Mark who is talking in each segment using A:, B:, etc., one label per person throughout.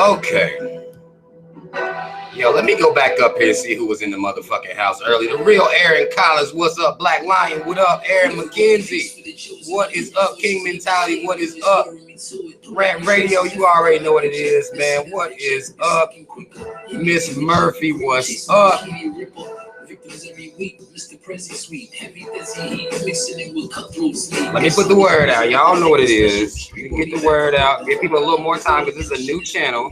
A: Okay. Yo, let me go back up here and see who was in the motherfucking house early. The real Aaron Collins. What's up, Black Lion? What up, Aaron McKenzie? What is up, King Mentality? What is up? Rant Radio, you already know what it is, man. What is up? Miss Murphy, what's up? Let me put the word out. Y'all know what it is. Get the word out. Give people a little more time because this is a new channel.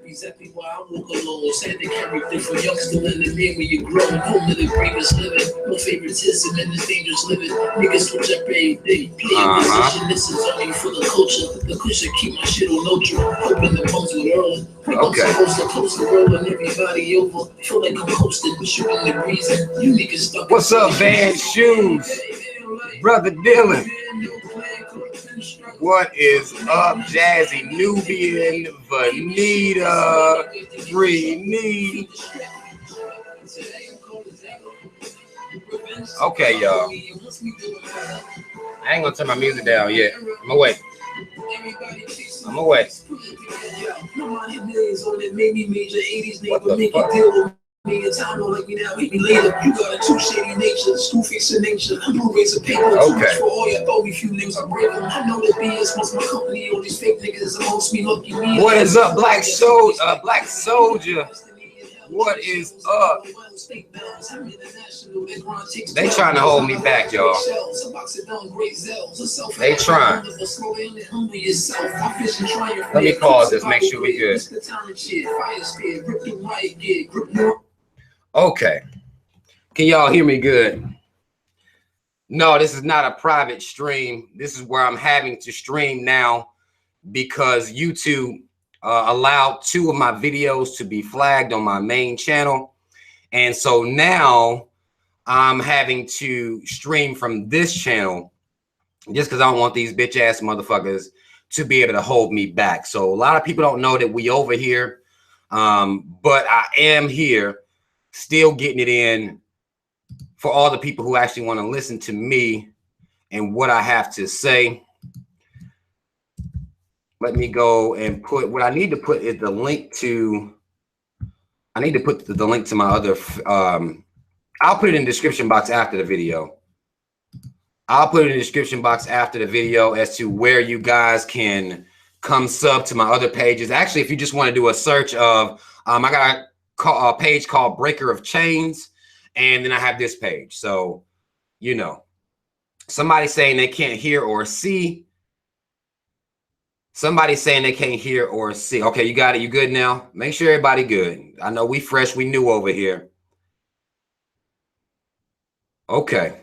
A: Exactly why I walk alone. Sad to carry different youngster in the name when you grow. Home of the greatest living. No favoritism in this dangerous living. Niggas switch up every day. Playing position, this is only for the culture. The cushion keep my shit on neutral. Hoping the bums with Earl. Okay. I'm supposed to close the world and everybody over. Feel like I'm hosting, shooting the breeze. You niggas stuck. What's up, Van Shoes? Brother Dylan. What is up, Jazzy Nubian, Vanita, Free Okay, y'all. I ain't gonna turn my music down yet. I'm gonna wait. What the fuck? Me and time don't like me now, hate me later. You got a too shady nature, school facing nature. Blue rays of paper, okay. For all your thought, few names I break them. I know that BS wants my company. All these fake niggas amongst me, lucky me. What is up, Black Soldier? Black Soldier. What is up? They trying to hold me back, y'all. They trying. Let me pause this, make sure we good. Okay. Can y'all hear me good? No, this is not a private stream. This is where I'm having to stream now because YouTube allowed 2 of my videos to be flagged on my main channel. And so now I'm having to stream from this channel just because I don't want these bitch ass motherfuckers to be able to hold me back. So a lot of people don't know that we over here, but I am here still getting it in for all the people who actually want to listen to me and what I have to say. Let me go and put what I need to put is the link to. I need to put the link to my other. I'll put it in the description box after the video. I'll put it in the description box after the video as to where you guys can come sub to my other pages. Actually, if you just want to do a search of, I got a page called Breaker of Chains, and then I have this page. So, you know, somebody saying they can't hear or see. Somebody saying they can't hear or see. Okay, you got it. You good now? Make sure everybody good. I know we fresh. We new over here. Okay.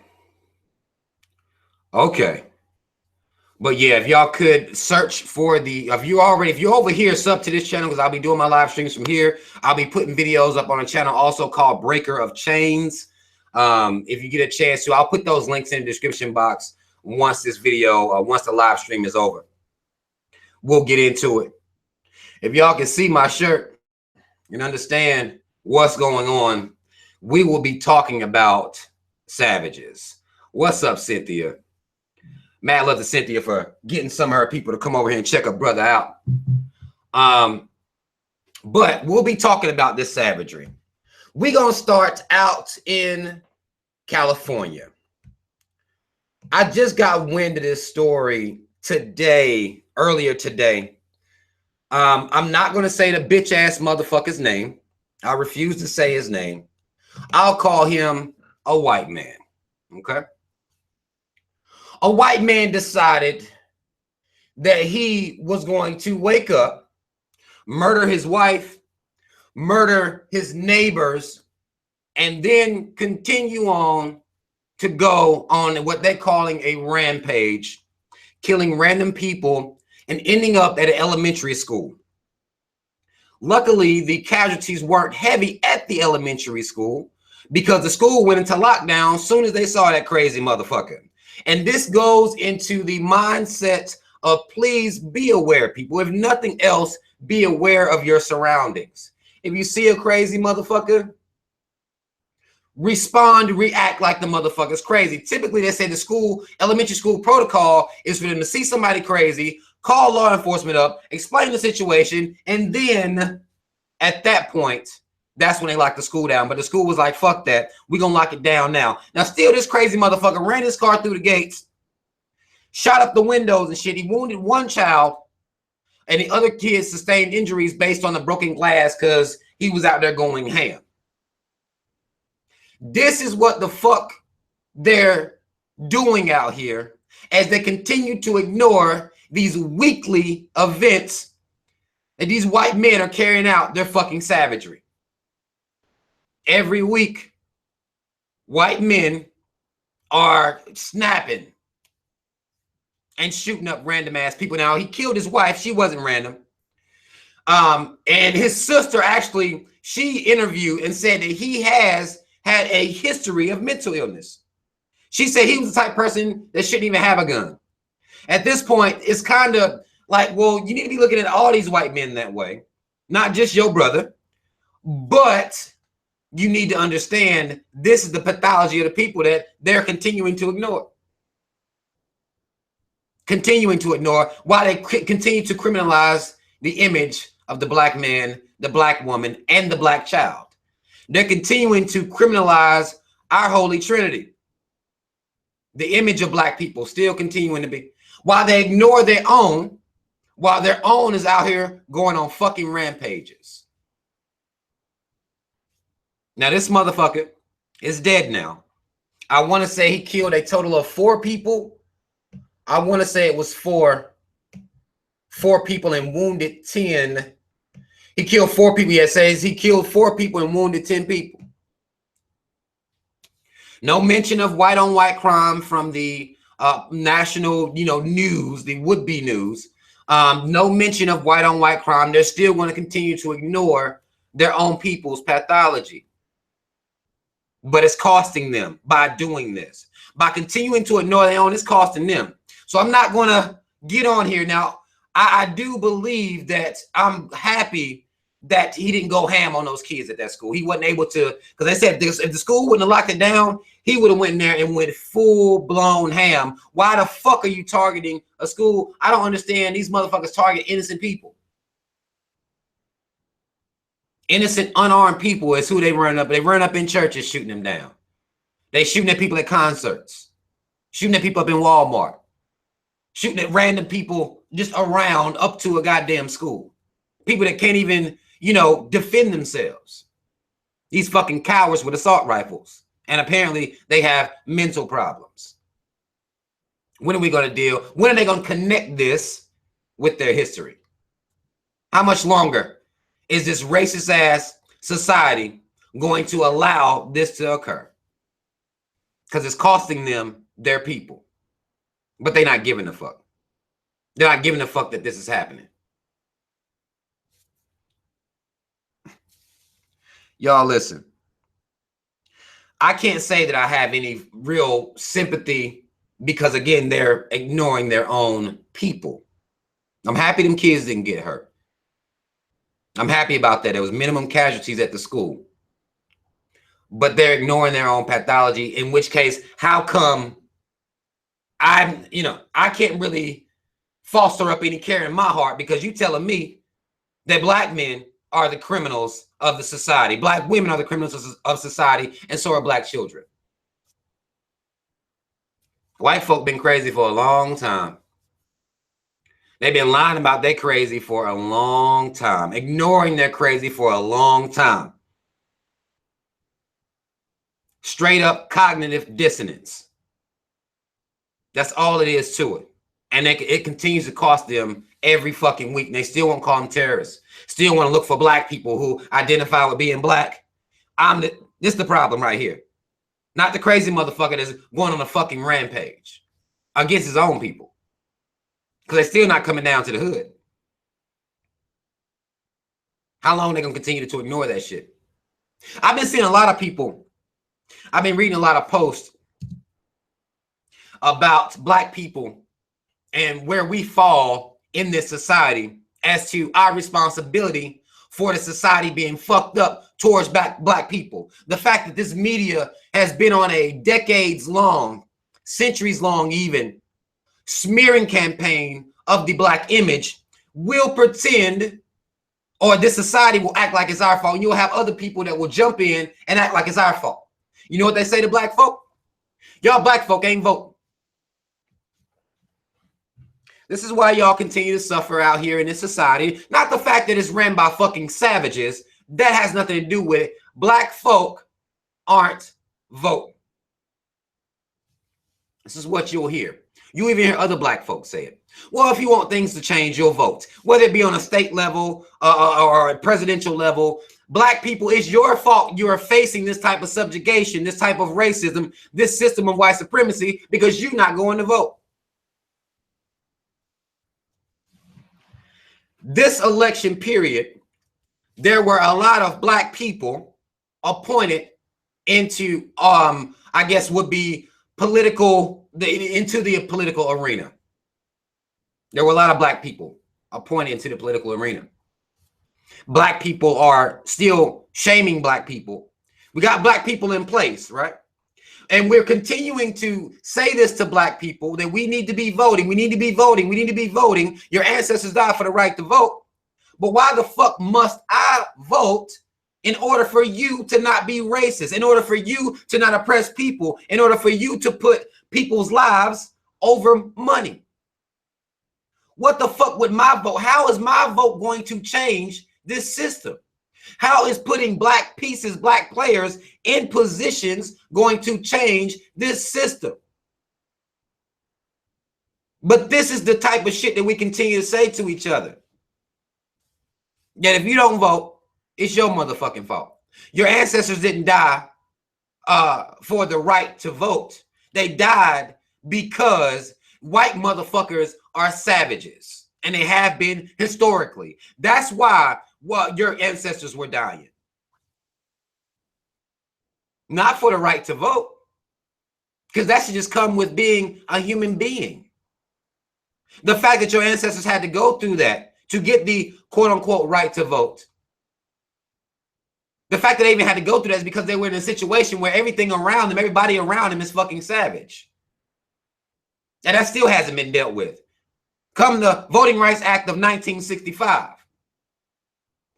A: Okay. But yeah, if y'all could search for the, if you're over here, sub to this channel because I'll be doing my live streams from here. I'll be putting videos up on a channel also called Breaker of Chains. If you get a chance to, I'll put those links in the description box once this video, once the live stream is over. We'll get into it. If y'all can see my shirt and understand what's going on, we will be talking about savages. What's up, Cynthia? Mad love to Cynthia for getting some of her people to come over here and check a brother out. But we'll be talking about this savagery. We're going to start out in California. I just got wind of this story today, earlier today. I'm not going to say the bitch ass motherfucker's name. I refuse to say his name. I'll call him a white man. Okay. A white man decided that he was going to wake up, murder his wife, murder his neighbors, and then continue on to go on what they're calling a rampage, killing random people and ending up at an elementary school. Luckily, the casualties weren't heavy at the elementary school because the school went into lockdown as soon as they saw that crazy motherfucker. And this goes into the mindset of please be aware, people. If nothing else, be aware of your surroundings. If you see a crazy motherfucker, respond, react like the motherfucker's crazy. Typically, they say the elementary school protocol is for them to see somebody crazy, call law enforcement up, explain the situation, and then at that point, that's when they locked the school down. But the school was like, fuck that. We're going to lock it down now. Now, still, this crazy motherfucker ran his car through the gates, shot up the windows and shit. He wounded one child, and the other kids sustained injuries based on the broken glass because he was out there going ham. This is what the fuck they're doing out here as they continue to ignore these weekly events that these white men are carrying out their fucking savagery. Every week, white men are snapping and shooting up random ass people. Now, he killed his wife. She wasn't random. And his sister actually, she interviewed and said that he has had a history of mental illness. She said he was the type of person that shouldn't even have a gun. At this point, it's kind of like, well, you need to be looking at all these white men that way, not just your brother, but you need to understand this is the pathology of the people that they're continuing to ignore. Continuing to ignore while they continue to criminalize the image of the black man, the black woman, and the black child. They're continuing to criminalize our holy trinity. The image of black people still continuing to be, while they ignore their own, while their own is out here going on fucking rampages. Now, this motherfucker is dead now. I want to say he killed a total of 4 people. I want to say it was 4 people and wounded 10. He killed 4 people. Yeah, it says he killed 4 people and wounded 10 people. No mention of white on white crime from the national, news, the would-be news. No mention of white on white crime. They're still going to continue to ignore their own people's pathology. But it's costing them by doing this. By continuing to ignore their own, it's costing them. So I'm not going to get on here. Now, I do believe that I'm happy that he didn't go ham on those kids at that school. He wasn't able to, because they said if the school wouldn't have locked it down, he would have went in there and went full-blown ham. Why the fuck are you targeting a school? I don't understand. These motherfuckers target innocent people. Innocent, unarmed people is who they run up. They run up in churches shooting them down. They shooting at people at concerts. Shooting at people up in Walmart. Shooting at random people just around up to a goddamn school. People that can't even, defend themselves. These fucking cowards with assault rifles. And apparently they have mental problems. When are we going to deal? When are they going to connect this with their history? How much longer is this racist ass society going to allow this to occur? Because it's costing them their people. But they're not giving a fuck. They're not giving a fuck that this is happening. Y'all listen. I can't say that I have any real sympathy because, again, they're ignoring their own people. I'm happy them kids didn't get hurt. I'm happy about that. There was minimum casualties at the school. But they're ignoring their own pathology, in which case, how come I can't really foster up any care in my heart because you telling me that black men are the criminals of the society. Black women are the criminals of society, and so are black children. White folk been crazy for a long time. They've been lying about their crazy for a long time, ignoring their crazy for a long time. Straight up cognitive dissonance. That's all it is to it. And it continues to cost them every fucking week. And they still won't call them terrorists. Still want to look for black people who identify with being black. This is the problem right here. Not the crazy motherfucker that's going on a fucking rampage against his own people. Because they're still not coming down to the hood. How long are they going to continue to ignore that shit? I've been seeing a lot of people. I've been reading a lot of posts about black people and where we fall in this society as to our responsibility for the society being fucked up towards black people. The fact that this media has been on a decades long, centuries long even, smearing campaign of the black image will pretend, or this society will act like it's our fault. You'll have other people that will jump in and act like it's our fault. You know what they say to black folk? Y'all black folk ain't voting. This is why y'all continue to suffer out here in this society. Not the fact that it's ran by fucking savages. That has nothing to do with it. Black folk aren't voting. This is what you'll hear. You even hear other black folks say it. Well, if you want things to change, you'll vote. Whether it be on a state level or a presidential level, black people, it's your fault you are facing this type of subjugation, this type of racism, this system of white supremacy, because you're not going to vote. This election period, there were a lot of black people appointed into, I guess would be into the political arena. There were a lot of black people appointed into the political arena. Black people are still shaming black people. We got black people in place, right? And we're continuing to say this to black people, that we need to be voting. We need to be voting. We need to be voting. Your ancestors died for the right to vote. But why the fuck must I vote in order for you to not be racist, in order for you to not oppress people, in order for you to put people's lives over money? What the fuck would my vote? How is my vote going to change this system? How is putting black pieces, black players in positions going to change this system? But this is the type of shit that we continue to say to each other. Yet if you don't vote, it's your motherfucking fault. Your ancestors didn't die for the right to vote. They died because white motherfuckers are savages, and they have been historically. That's why your ancestors were dying. Not for the right to vote, because that should just come with being a human being. The fact that your ancestors had to go through that to get the quote-unquote right to vote, the fact that they even had to go through that is because they were in a situation where everything around them, everybody around them is fucking savage. And that still hasn't been dealt with. Come the Voting Rights Act of 1965.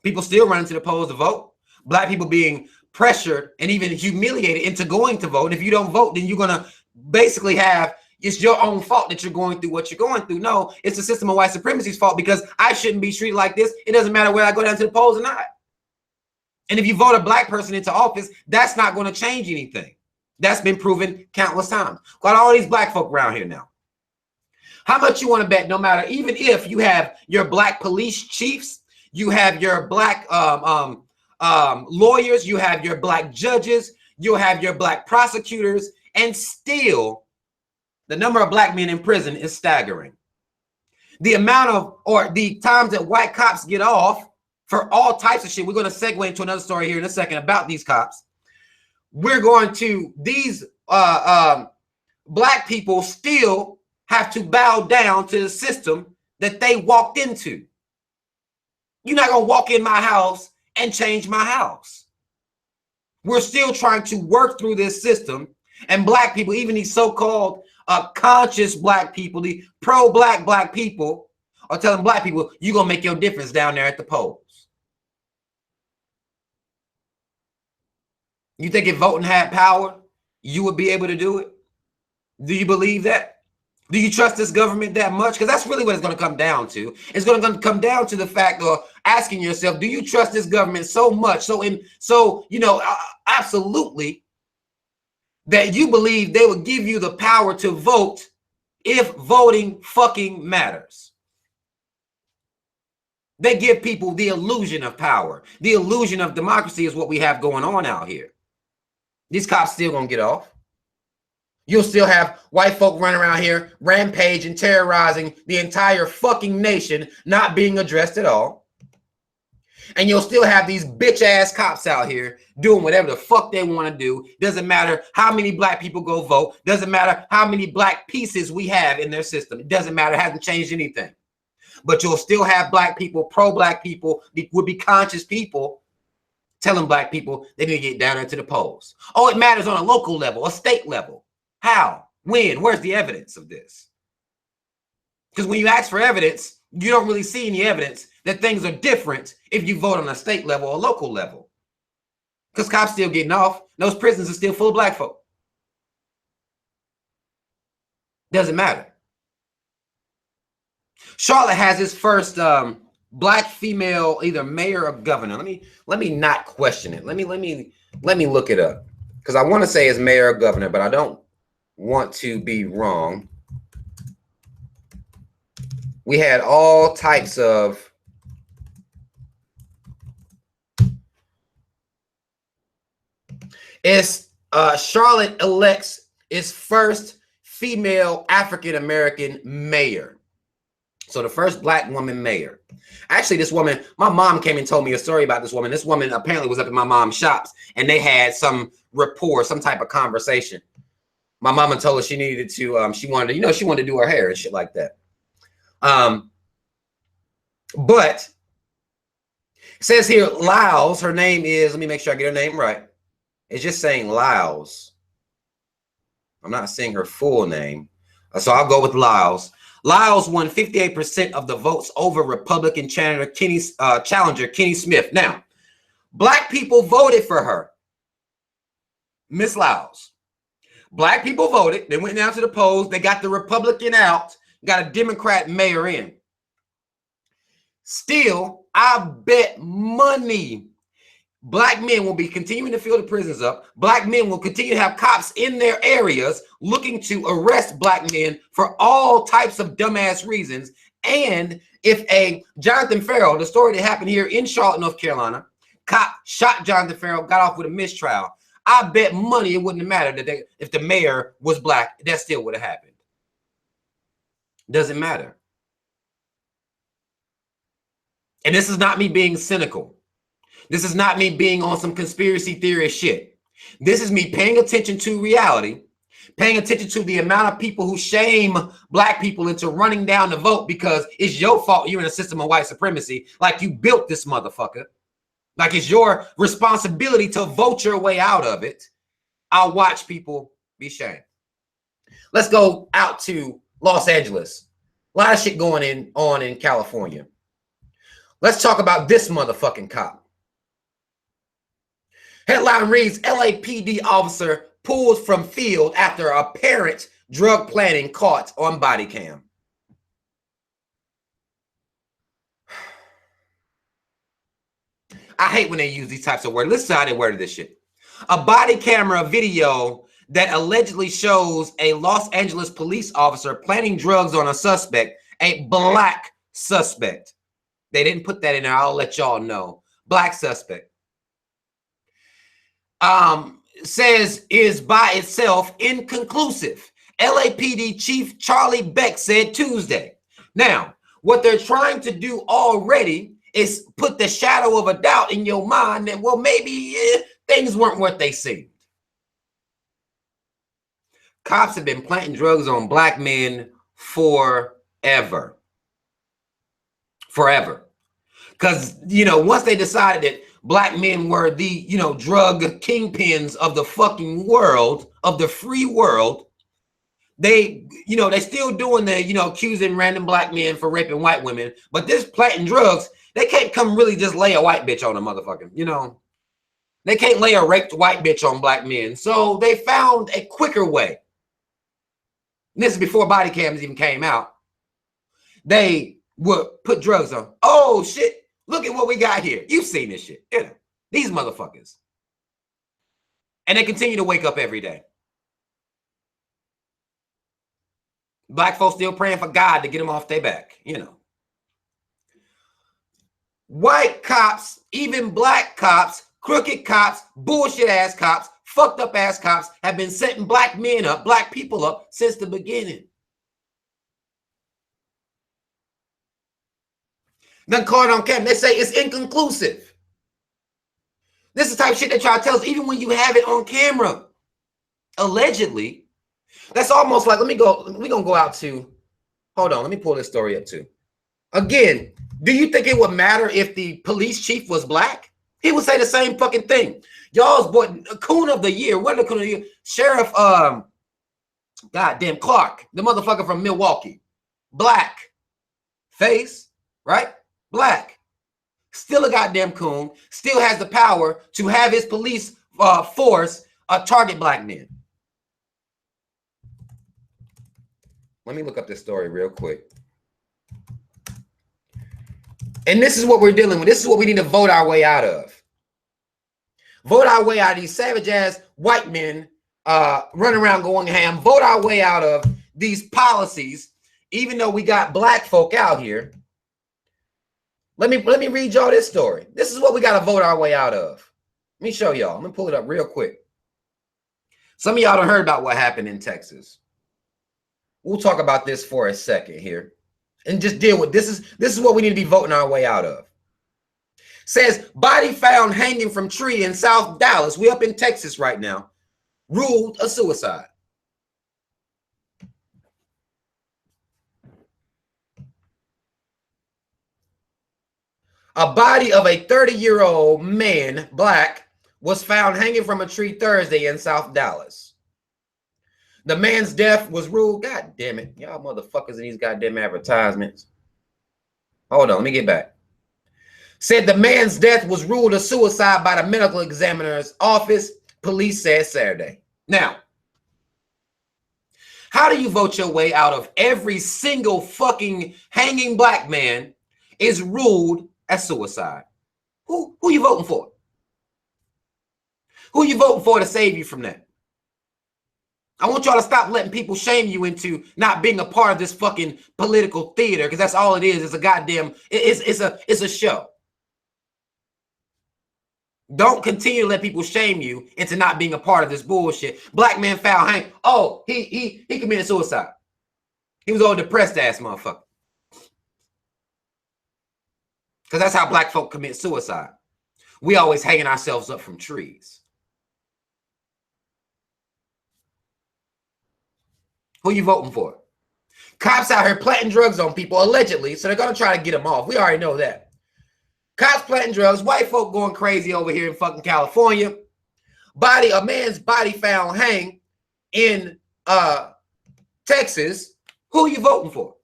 A: People still running to the polls to vote. Black people being pressured and even humiliated into going to vote. If you don't vote, then you're going to basically have, it's your own fault that you're going through what you're going through. No, it's the system of white supremacy's fault, because I shouldn't be treated like this. It doesn't matter whether I go down to the polls or not. And if you vote a black person into office, that's not going to change anything. That's been proven countless times. Got all these black folk around here now. How much you want to bet, no matter, even if you have your black police chiefs, you have your black lawyers, you have your black judges, you'll have your black prosecutors, and still the number of black men in prison is staggering. The amount of, or the times that white cops get off for all types of shit. We're going to segue into another story here in a second about these cops. We're going to, these black people still have to bow down to the system that they walked into. You're not going to walk in my house and change my house. We're still trying to work through this system. And black people, even these so-called conscious black people, the pro-black black people, are telling black people, you're going to make your difference down there at the polls. You think if voting had power, you would be able to do it? Do you believe that? Do you trust this government that much? Because that's really what it's going to come down to. It's going to come down to the fact of asking yourself, do you trust this government so much, absolutely, that you believe they would give you the power to vote if voting fucking matters? They give people the illusion of power. The illusion of democracy is what we have going on out here. These cops still gonna get off. You'll still have white folk running around here rampaging, terrorizing the entire fucking nation, not being addressed at all. And you'll still have these bitch ass cops out here doing whatever the fuck they want to do. Doesn't matter how many black people go vote. Doesn't matter how many black pieces we have in their system. It doesn't matter. It hasn't changed anything. But you'll still have black people, pro-black people, would be conscious people telling black people they need to get down into the polls. Oh, it matters on a local level, a state level. How? When? Where's the evidence of this? Because when you ask for evidence, you don't really see any evidence that things are different if you vote on a state level or local level. Because cops still getting off. Those prisons are still full of black folk. Doesn't matter. Charlotte has its first black female either mayor or governor. Let me not question it. Let me look it up, because I want to say it's mayor or governor, but I don't want to be wrong. We had all types of Charlotte elects its first female African American mayor. So the first black woman mayor. Actually, this woman, my mom came and told me a story about this woman. This woman apparently was up at my mom's shops, and they had some rapport, some type of conversation. My mama told her she needed to, she wanted to do her hair and shit like that. But it says here, Lyles, her name is, let me make sure I get her name right. It's just saying Lyles. I'm not saying her full name. So I'll go with Lyles. Lyles won 58% of the votes over Republican challenger Kenny Smith. Now, black people voted for her, Miss Lyles. Black people voted. They went down to the polls. They got the Republican out, got a Democrat mayor in. Still, I bet money black men will be continuing to fill the prisons up. Black men will continue to have cops in their areas looking to arrest black men for all types of dumbass reasons. And if a Jonathan Ferrell, the story that happened here in Charlotte, North Carolina, cop shot Jonathan Ferrell, got off with a mistrial. I bet money it wouldn't have mattered that if the mayor was black, that still would have happened. Doesn't matter. And this is not me being cynical. This is not me being on some conspiracy theory shit. This is me paying attention to reality, paying attention to the amount of people who shame black people into running down the vote because it's your fault you're in a system of white supremacy, like you built this motherfucker. Like it's your responsibility to vote your way out of it. I'll watch people be shamed. Let's go out to Los Angeles. A lot of shit going on in California. Let's talk about this motherfucking cop. Headline reads, LAPD officer pulls from field after apparent drug planning caught on body cam. I hate when they use these types of words. Listen to how they worded this shit. A body camera video that allegedly shows a Los Angeles police officer planting drugs on a suspect, a black suspect. They didn't put that in there. I'll let y'all know. Black suspect. Says is by itself inconclusive. LAPD Chief Charlie Beck said Tuesday. Now, what they're trying to do already is put the shadow of a doubt in your mind that, well, maybe things weren't what they seemed. Cops have been planting drugs on black men forever. Forever. Because, once they decided that black men were the, drug kingpins of the fucking world, of the free world, they still doing the, accusing random black men for raping white women. But this planting drugs, they can't come really just lay a white bitch on a motherfucker, They can't lay a raped white bitch on black men. So they found a quicker way. And this is before body cams even came out. They would put drugs on. Oh, shit. Look at what we got here. You've seen this shit. These motherfuckers. And they continue to wake up every day. Black folks still praying for God to get them off their back, White cops, even black cops, crooked cops, bullshit ass cops, fucked up ass cops have been setting black men up, black people up since the beginning. Then caught on camera. They say it's inconclusive. This is the type of shit they try to tell us even when you have it on camera. Allegedly. That's almost like, we're going to go out to, hold on, let me pull this story up too. Again, do you think it would matter if the police chief was black? He would say the same fucking thing. Y'all's boy, Coon of the Year, what the Coon of the Year? Sheriff, goddamn Clark, the motherfucker from Milwaukee. black, face, right? Black. Still a goddamn coon, still has the power to have his police force target black men. Let me look up this story real quick. And this is what we're dealing with. This is what we need to vote our way out of. Vote our way out of these savage ass white men running around going ham. Vote our way out of these policies, even though we got black folk out here. Let me read y'all this story. This is what we got to vote our way out of. Let me show y'all. I'm gonna pull it up real quick. Some of y'all done heard about what happened in Texas. We'll talk about this for a second here and just deal with this. This is what we need to be voting our way out of. Says body found hanging from tree in South Dallas. We up in Texas right now. Ruled a suicide. A body of a 30-year-old man, black, was found hanging from a tree Thursday in South Dallas. The man's death was ruled. God damn it. Y'all motherfuckers in these goddamn advertisements. Hold on, let me get back. Said the man's death was ruled a suicide by the medical examiner's office, police said Saturday. Now, how do you vote your way out of every single fucking hanging black man is ruled as suicide? Who you voting for? Who you voting for to save you from that? I want y'all to stop letting people shame you into not being a part of this fucking political theater, because that's all it is. It's a goddamn, it's a show. Don't continue to let people shame you into not being a part of this bullshit. Black man found hanging. Oh, he committed suicide. He was all depressed ass motherfucker. Because that's how black folk commit suicide. We always hanging ourselves up from trees. Who you voting for? Cops out here planting drugs on people, allegedly, so they're going to try to get them off. We already know that. Cops planting drugs, white folk going crazy over here in fucking California. A man's body found hanging in Texas. Who you voting for?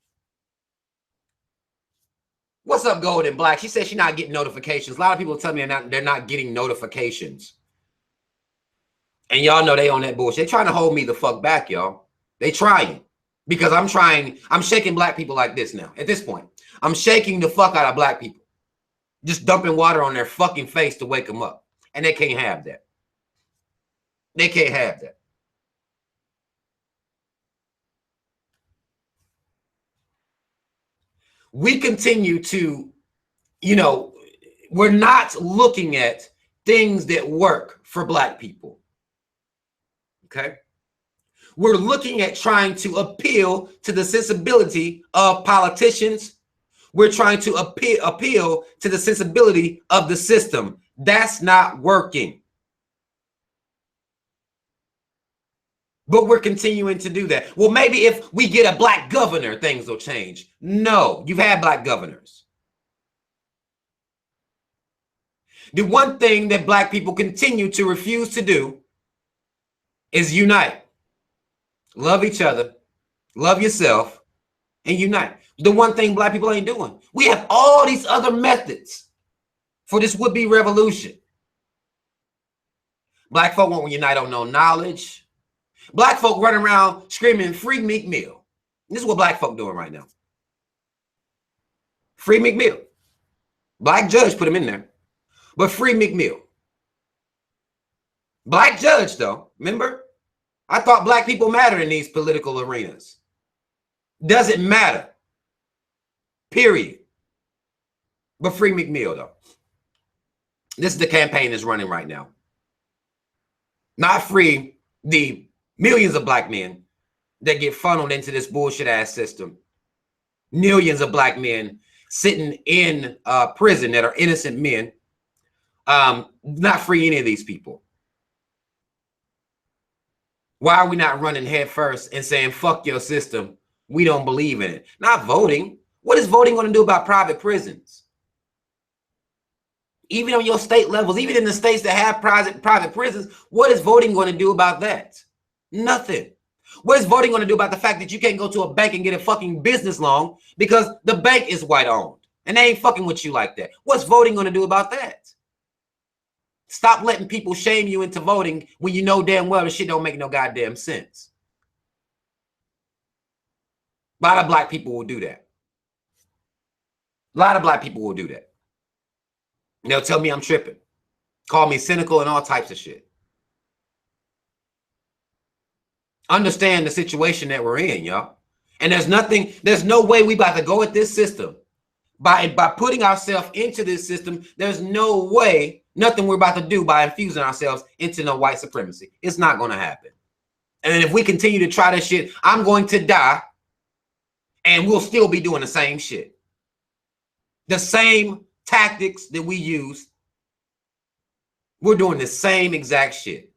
A: What's up, Golden Black? She said she's not getting notifications. A lot of people tell me they're not getting notifications. And y'all know they on that bullshit. They trying to hold me the fuck back, y'all. They trying. Because I'm shaking black people like this now. At this point, I'm shaking the fuck out of black people. Just dumping water on their fucking face to wake them up. And they can't have that. They can't have that. We continue to, we're not looking at things that work for black people. Okay? We're looking at trying to appeal to the sensibility of politicians. We're trying to appeal to the sensibility of the system. That's not working. But we're continuing to do that. Well, maybe if we get a black governor, things will change. No, you've had black governors. The one thing that black people continue to refuse to do is unite. Love each other, love yourself, and unite. The one thing black people ain't doing. We have all these other methods for this would-be revolution. Black folk won't unite on no knowledge. Black folk running around screaming, free Meek Mill. This is what black folk doing right now. Free Meek Mill. Black judge put him in there. But free Meek Mill. Black judge, though. Remember? I thought black people matter in these political arenas. Doesn't matter. Period. But free Meek Mill, though. This is the campaign that's running right now. Not free the millions of black men that get funneled into this bullshit ass system. Millions of black men sitting in prison that are innocent men. Not free any of these people. Why are we not running head first and saying, fuck your system? We don't believe in it. Not voting. What is voting going to do about private prisons? Even on your state levels, even in the states that have private prisons, what is voting going to do about that? Nothing. What is voting going to do about the fact that you can't go to a bank and get a fucking business loan because the bank is white owned and they ain't fucking with you like that? What's voting going to do about that? Stop letting people shame you into voting when you know damn well the shit don't make no goddamn sense. A lot of black people will do that. A lot of black people will do that. And they'll tell me I'm tripping. Call me cynical and all types of shit. Understand the situation that we're in, y'all. And there's no way we about to go at this system. By putting ourselves into this system, there's no way, nothing we're about to do by infusing ourselves into no white supremacy. It's not going to happen. And if we continue to try this shit, I'm going to die and we'll still be doing the same shit. The same tactics that we use, we're doing the same exact shit.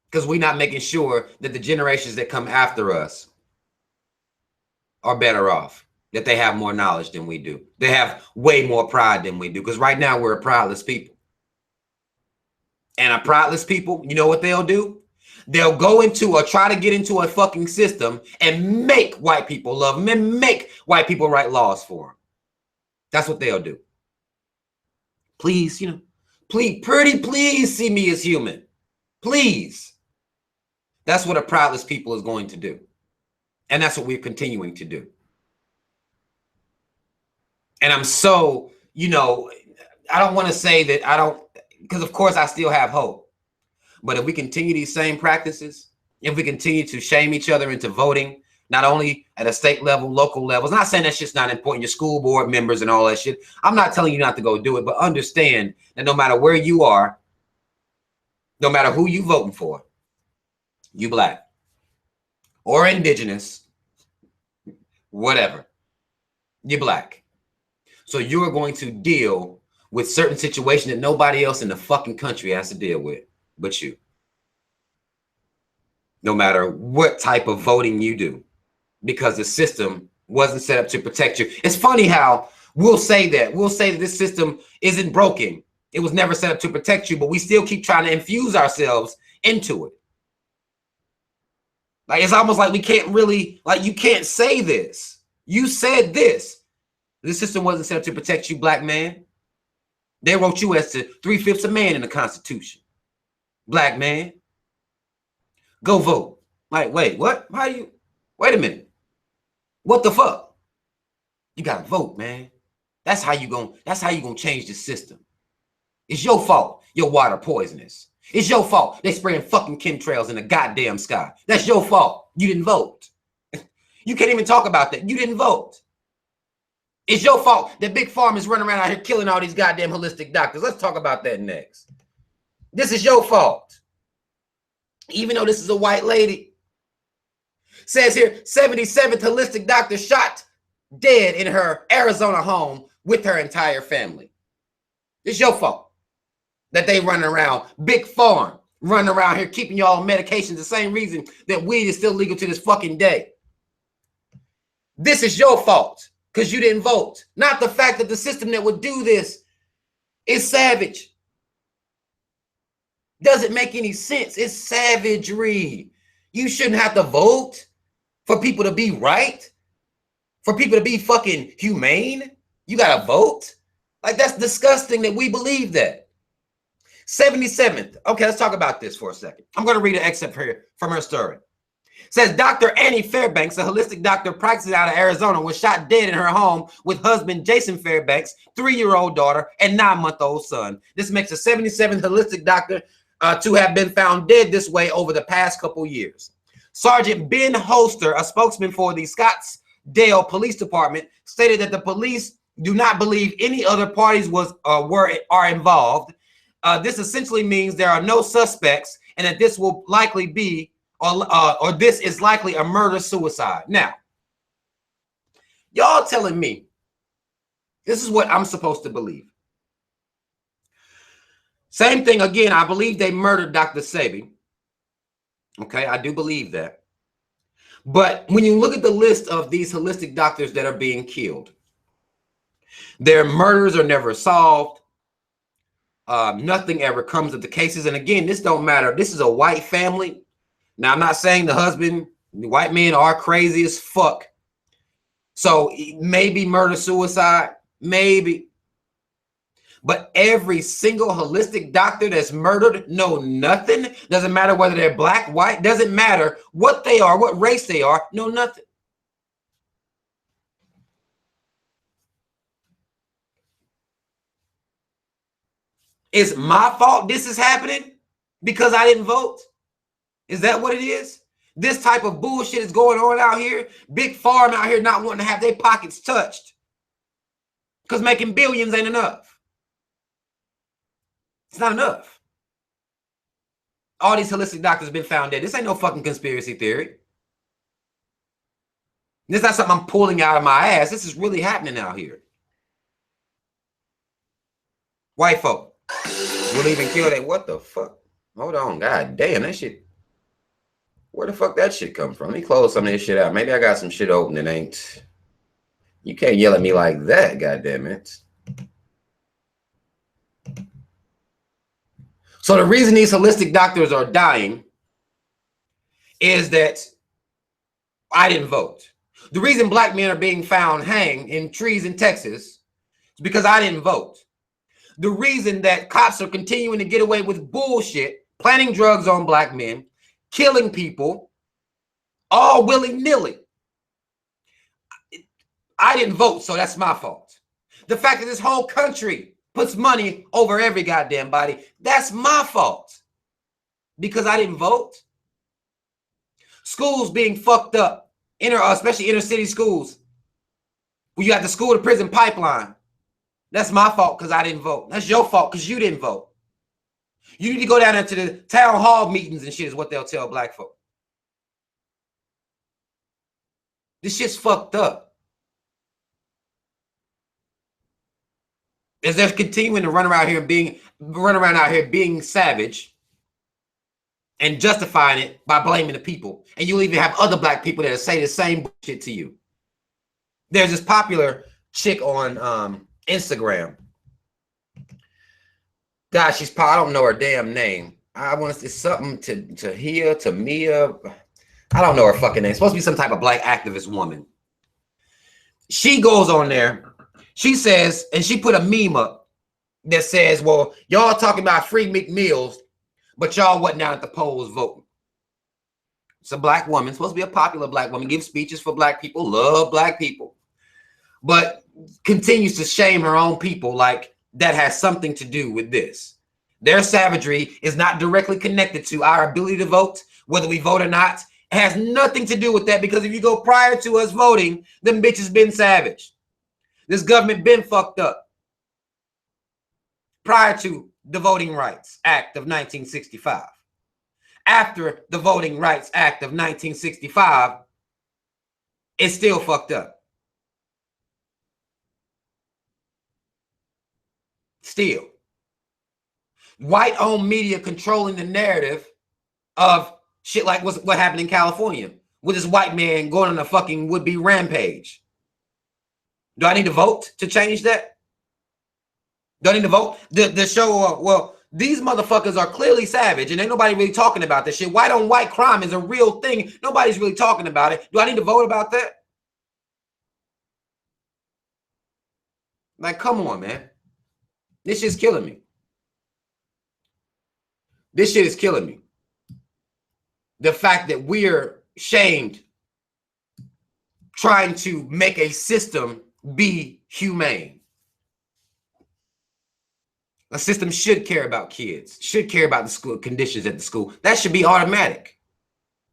A: Because we're not making sure that the generations that come after us are better off, that they have more knowledge than we do. They have way more pride than we do. Because right now we're a proudless people. And a proudless people, you know what they'll do? They'll go into or try to get into a fucking system and make white people love them and make white people write laws for them. That's what they'll do. Please, please see me as human. Please. That's what a proudless people is going to do. And that's what we're continuing to do. And I'm so, I don't want to say that I don't, because of course I still have hope. But if we continue these same practices, if we continue to shame each other into voting, not only at a state level, local levels, not saying that shit's not important, your school board members and all that shit. I'm not telling you not to go do it, but understand that no matter where you are, no matter who you voting for, you black or indigenous, whatever, you're black. So you're going to deal with certain situations that nobody else in the fucking country has to deal with but you. No matter what type of voting you do, because the system wasn't set up to protect you. It's funny how we'll say that this system isn't broken. It was never set up to protect you, but we still keep trying to infuse ourselves into it. Like, it's almost like we can't really, like, you can't say this. You said this. This system wasn't set up to protect you, black man. They wrote you as to 3/5 of man in the Constitution. Black man. Go vote. Like, wait, what? Wait a minute. What the fuck? You gotta vote, man. That's how you gonna change the system. It's your fault your water poisonous. It's your fault they spraying fucking chemtrails in the goddamn sky. That's your fault. You didn't vote. You can't even talk about that. You didn't vote. It's your fault that big pharma is running around out here killing all these goddamn holistic doctors. Let's talk about that next. This is your fault. Even though this is a white lady. Says here, 77th holistic doctor shot dead in her Arizona home with her entire family. It's your fault that they running around, big farm, running around here keeping y'all on medications, the same reason that weed is still legal to this fucking day. This is your fault because you didn't vote. Not the fact that the system that would do this is savage. Doesn't make any sense. It's savagery. You shouldn't have to vote for people to be right, for people to be fucking humane. You gotta vote. Like, that's disgusting that we believe that. 77th. Okay, let's talk about this for a second. I'm going to read an excerpt here from her story. It says Dr. Annie Fairbanks, a holistic doctor practicing out of Arizona, was shot dead in her home with husband Jason Fairbanks, 3-year-old daughter, and 9-month-old son. This makes the 77th holistic doctor to have been found dead this way over the past couple years. Sergeant Ben Holster, a spokesman for the Scottsdale Police Department, stated that the police do not believe any other parties are involved. This essentially means there are no suspects, and that this will likely be, or this is likely a murder-suicide. Now, y'all telling me this is what I'm supposed to believe. Same thing again. I believe they murdered Dr. Sebi. Okay, I do believe that. But when you look at the list of these holistic doctors that are being killed, their murders are never solved. Nothing ever comes of the cases. And again, this don't matter. This is a white family. Now, I'm not saying the husband, the white men are crazy as fuck. So maybe murder, suicide, maybe. But every single holistic doctor that's murdered, know nothing. Doesn't matter whether they're black, white, doesn't matter what they are, what race they are, know nothing. It's my fault this is happening because I didn't vote? Is that what it is? This type of bullshit is going on out here. Big Pharma out here not wanting to have their pockets touched because making billions ain't enough. It's not enough. All these holistic doctors have been found dead. This ain't no fucking conspiracy theory. This is not something I'm pulling out of my ass. This is really happening out here. White folk will even kill that. What the fuck? Hold on. God damn, that shit. Where the fuck that shit come from? Let me close some of this shit out. Maybe I got some shit open that ain't. You can't yell at me like that, goddamn it. So the reason these holistic doctors are dying is that I didn't vote. The reason black men are being found hanged in trees in Texas is because I didn't vote. The reason that cops are continuing to get away with bullshit, planting drugs on black men, killing people, all willy-nilly. I didn't vote, so that's my fault. The fact that this whole country puts money over every goddamn body, that's my fault. Because I didn't vote. Schools being fucked up, especially inner city schools, where you have the school to prison pipeline. That's my fault because I didn't vote. That's your fault because you didn't vote. You need to go down there to the town hall meetings and shit is what they'll tell black folk. This shit's fucked up. As they're continuing to run around out here being savage and justifying it by blaming the people. And you'll even have other black people that say the same shit to you. There's this popular chick on Instagram. God, I don't know her damn name. I want to say something to Mia. I don't know her fucking name. It's supposed to be some type of black activist woman. She goes on there. She says, and she put a meme up that says, well, y'all talking about free McMeals, but y'all wasn't down at the polls voting. It's a black woman, supposed to be a popular black woman, give speeches for black people, love black people, but continues to shame her own people like that has something to do with this. Their savagery is not directly connected to our ability to vote, whether we vote or not. It has nothing to do with that because if you go prior to us voting, them bitches been savage. This government been fucked up prior to the Voting Rights Act of 1965. After the Voting Rights Act of 1965, it's still fucked up. Still. White-owned media controlling the narrative of shit like what happened in California with this white man going on a fucking would-be rampage. Do I need to vote to change that? Do I need to vote? The show, well, these motherfuckers are clearly savage and ain't nobody really talking about this shit. White on white crime is a real thing. Nobody's really talking about it. Do I need to vote about that? Like, come on, man. This shit's killing me. This shit is killing me. The fact that we're shamed trying to make a system be humane. A system should care about kids, should care about the school conditions at the school. That should be automatic.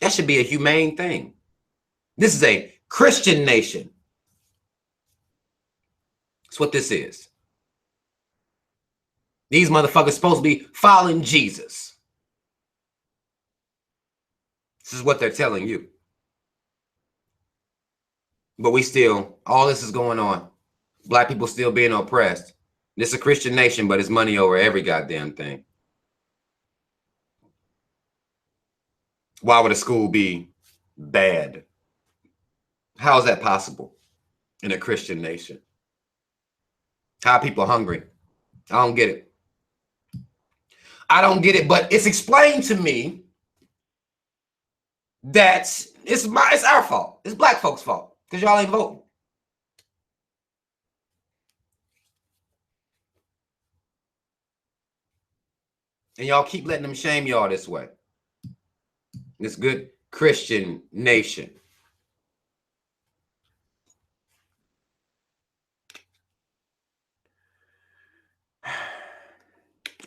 A: That should be a humane thing. This is a Christian nation. That's what this is. These motherfuckers supposed to be following Jesus. This is what they're telling you. But we still, all this is going on. Black people still being oppressed. This is a Christian nation, but it's money over every goddamn thing. Why would a school be bad? How is that possible in a Christian nation? How are people hungry? I don't get it. I don't get it, but it's explained to me that it's our fault. It's black folks' fault because y'all ain't voting. And y'all keep letting them shame y'all this way. This good Christian nation.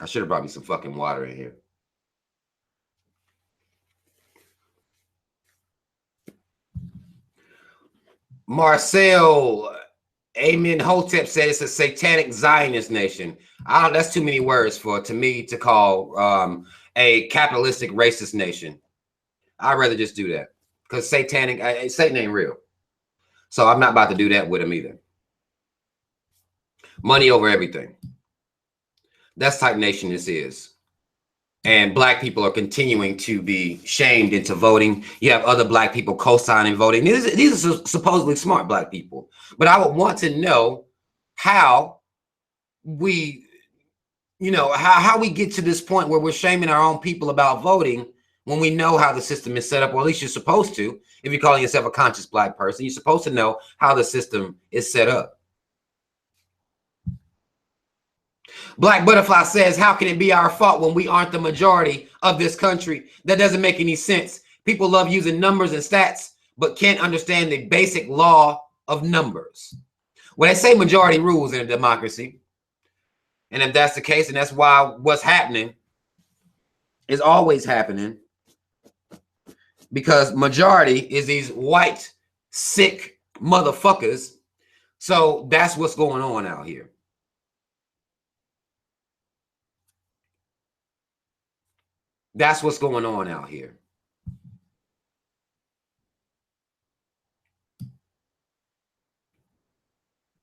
A: I should have brought me some fucking water in here. Marcel Amen Hotep said it's a satanic Zionist nation. That's too many words to me to call a capitalistic racist nation. I'd rather just do that because Satan ain't real. So I'm not about to do that with him either. Money over everything. That's the type nation this is. And black people are continuing to be shamed into voting. You have other black people co-signing voting. These are supposedly smart black people. But I would want to know how we, how we get to this point where we're shaming our own people about voting when we know how the system is set up, or at least you're supposed to. If you're calling yourself a conscious black person, you're supposed to know how the system is set up. Black Butterfly says, how can it be our fault when we aren't the majority of this country? That doesn't make any sense. People love using numbers and stats, but can't understand the basic law of numbers. Well, they say majority rules in a democracy. And if that's the case, and that's why what's happening is always happening, because majority is these white, sick motherfuckers. So that's what's going on out here. That's what's going on out here.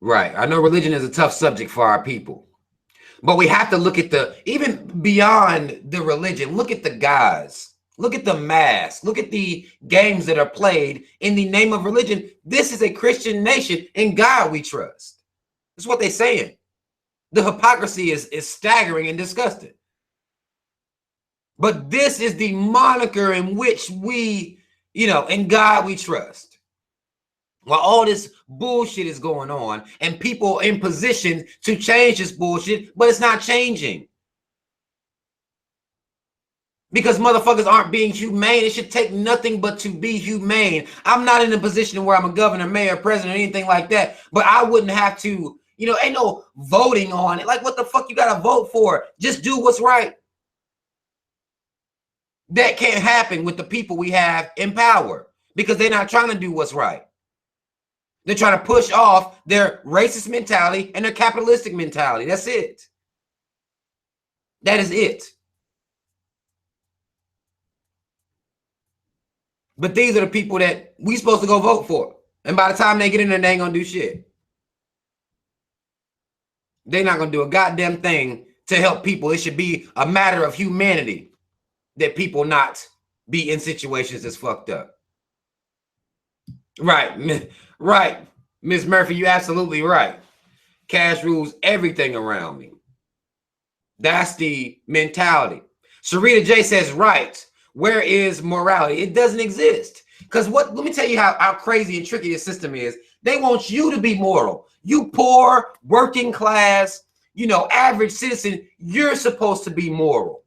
A: Right. I know religion is a tough subject for our people, but we have to look at even beyond the religion, look at the guys, look at the mask, look at the games that are played in the name of religion. This is a Christian nation. In God we trust. That's what they're saying. The hypocrisy is staggering and disgusting. But this is the moniker in which we, in God we trust. While all this bullshit is going on and people in position to change this bullshit, but it's not changing. Because motherfuckers aren't being humane. It should take nothing but to be humane. I'm not in a position where I'm a governor, mayor, president, or anything like that, but I wouldn't have to, ain't no voting on it. Like, what the fuck you gotta vote for? Just do what's right. That can't happen with the people we have in power because they're not trying to do what's right. They're trying to push off their racist mentality and their capitalistic mentality. That's it. That is it. But these are the people that we supposed to go vote for. And by the time they get in there, they ain't gonna do shit. They're not gonna do a goddamn thing to help people. It should be a matter of humanity that people not be in situations that's fucked up. Right. Right. Ms. Murphy, you're absolutely right. Cash rules everything around me. That's the mentality. Sharita J says, right. Where is morality? It doesn't exist. Because let me tell you how crazy and tricky this system is. They want you to be moral. You poor, working class, average citizen, you're supposed to be moral.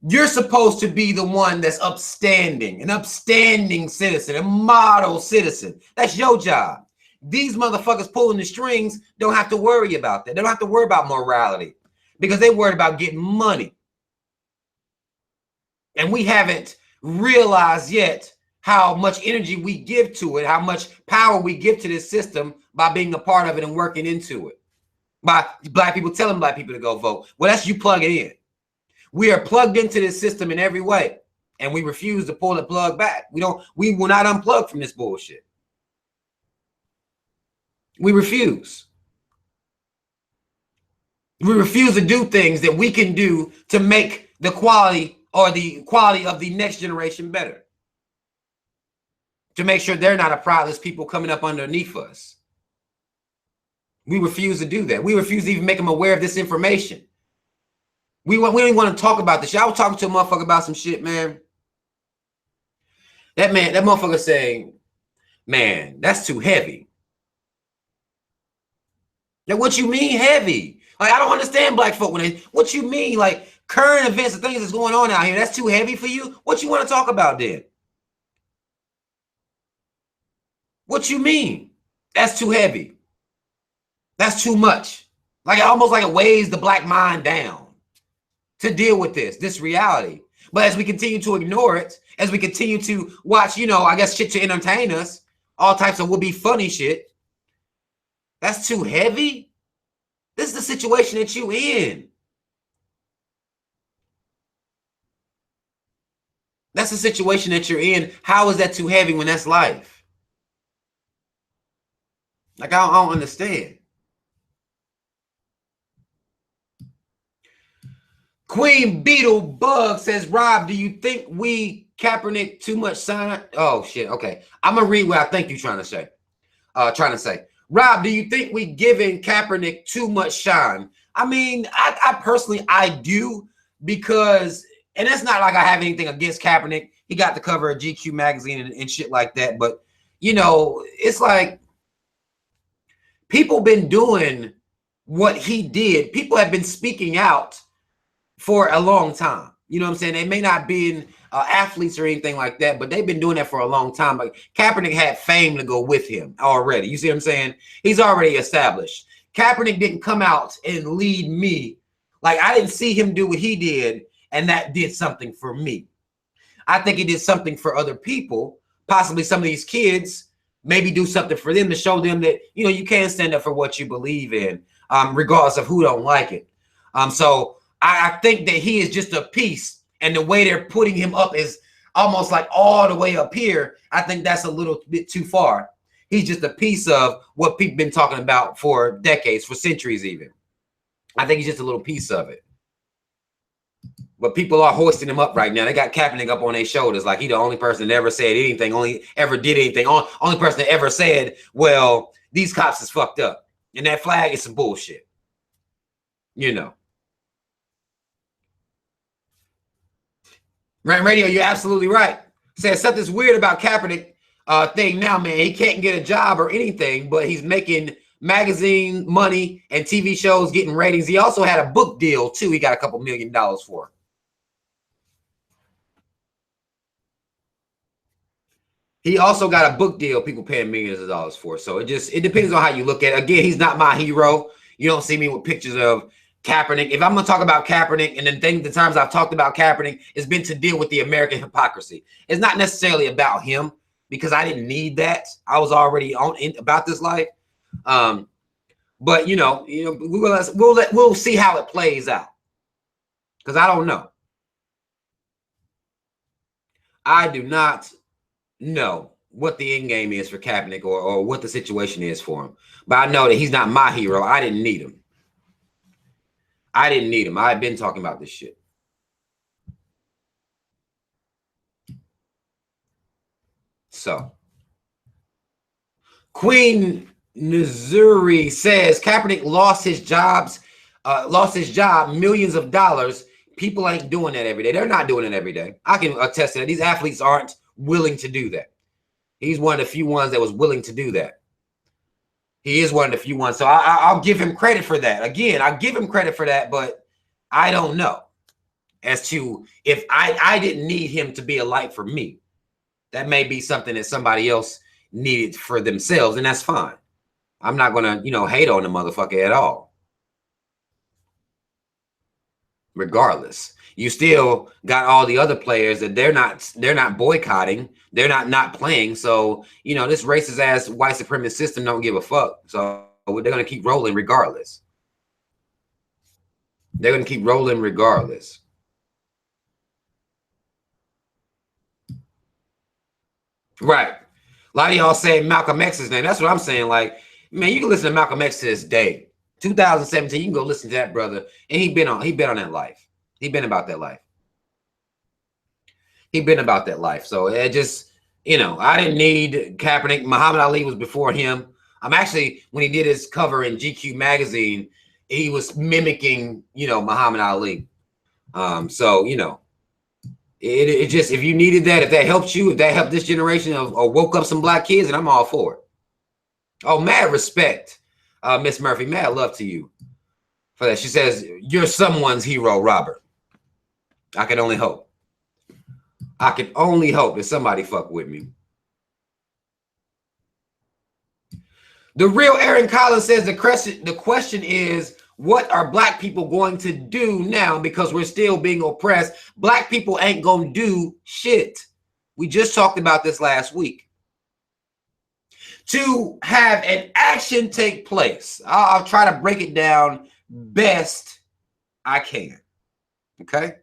A: You're supposed to be the one that's upstanding, an upstanding citizen, a model citizen. That's your job. These motherfuckers pulling the strings don't have to worry about that. They don't have to worry about morality because they're worried about getting money. And we haven't realized yet how much energy we give to it, how much power we give to this system by being a part of it and working into it. By black people telling black people to go vote. Well, that's you plug it in. We are plugged into this system in every way, and we refuse to pull the plug back. We will not unplug from this bullshit. We refuse. We refuse to do things that we can do to make the quality of the next generation better. To make sure they're not a proudless people coming up underneath us. We refuse to do that. We refuse to even make them aware of this information. We don't even want to talk about this shit. I was talking to a motherfucker about some shit, man. That motherfucker saying, man, that's too heavy. Now, what you mean heavy? Like, I don't understand black folk when they, what you mean? Like, current events and things that's going on out here, that's too heavy for you? What you want to talk about then? What you mean? That's too heavy. That's too much. Like, almost like it weighs the black mind down to deal with this reality. But as we continue to ignore it, as we continue to watch, you know, I guess shit to entertain us, all types of would-be funny shit, that's too heavy? This is the situation that you in. That's the situation that you're in. How is that too heavy when that's life? Like, I don't understand. Queen Beetle Bug says, Rob, do you think we Kaepernick too much sign? Oh, shit. Okay. I'm going to read what I think you're trying to say. Rob, do you think we giving Kaepernick too much shine? I mean, I personally, I do, because, and it's not like I have anything against Kaepernick. He got the cover of GQ magazine and shit like that. But, you know, it's like people been doing what he did. People have been speaking out for a long time. You know what I'm saying? They may not be athletes or anything like that, but they've been doing that for a long time. Like, Kaepernick had fame to go with him already. You see what I'm saying? He's already established. Kaepernick didn't come out and lead me. Like, I didn't see him do what he did, and that did something for me. I think he did something for other people, possibly some of these kids, maybe do something for them to show them that, you know, you can stand up for what you believe in, regardless of who don't like it. So I think that he is just a piece, and the way they're putting him up is almost like all the way up here. I think that's a little bit too far. He's just a piece of what people been talking about for decades, for centuries even. I think he's just a little piece of it. But people are hoisting him up right now. They got Kaepernick up on their shoulders like he the only person that ever said anything, only ever did anything, only person that ever said, well, these cops is fucked up. And that flag is some bullshit. You know. Rant Radio, you're absolutely right. Says something's weird about Kaepernick thing now, man. He can't get a job or anything, but he's making magazine money and TV shows, getting ratings. He also had a book deal, too. He got a couple $1 million for. He also got a book deal people paying millions of dollars for. So it depends on how you look at it. Again, he's not my hero. You don't see me with pictures of Kaepernick. If I'm going to talk about Kaepernick, and the times I've talked about Kaepernick, it's been to deal with the American hypocrisy. It's not necessarily about him, because I didn't need that. I was already about this life. But you know, we'll see how it plays out, because I don't know. I do not know what the end game is for Kaepernick or what the situation is for him. But I know that he's not my hero. I didn't need him. I've been talking about this shit. So, Queen Missouri says Kaepernick lost his job, millions of dollars. People ain't doing that every day. They're not doing it every day. I can attest to that. These athletes aren't willing to do that. He's one of the few ones that was willing to do that. He is one of the few ones. So I'll give him credit for that. Again, I'll give him credit for that, but I don't know as to if I didn't need him to be a light for me. That may be something that somebody else needed for themselves, and that's fine. I'm not going to, hate on the motherfucker at all. Regardless, you still got all the other players that they're not boycotting. They're not playing. So, this racist ass white supremacist system don't give a fuck. So they're going to keep rolling regardless. They're going to keep rolling regardless. Right. A lot of y'all saying Malcolm X's name. That's what I'm saying. Like, man, you can listen to Malcolm X to this day. 2017, you can go listen to that brother. And he been on that life. He been about that life. So it just, I didn't need Kaepernick. Muhammad Ali was before him. Actually, when he did his cover in GQ magazine, he was mimicking, Muhammad Ali. So, you know, it just, if you needed that, if that helped you, if that helped this generation or woke up some black kids, and I'm all for it. Oh, mad respect, Miss Murphy. Mad love to you for that. She says, you're someone's hero, Robert. I can only hope. I can only hope that somebody fuck with me. The real Aaron Collins says the question is, what are black people going to do now because we're still being oppressed? Black people ain't going to do shit. We just talked about this last week. To have an action take place, I'll try to break it down best I can. Okay?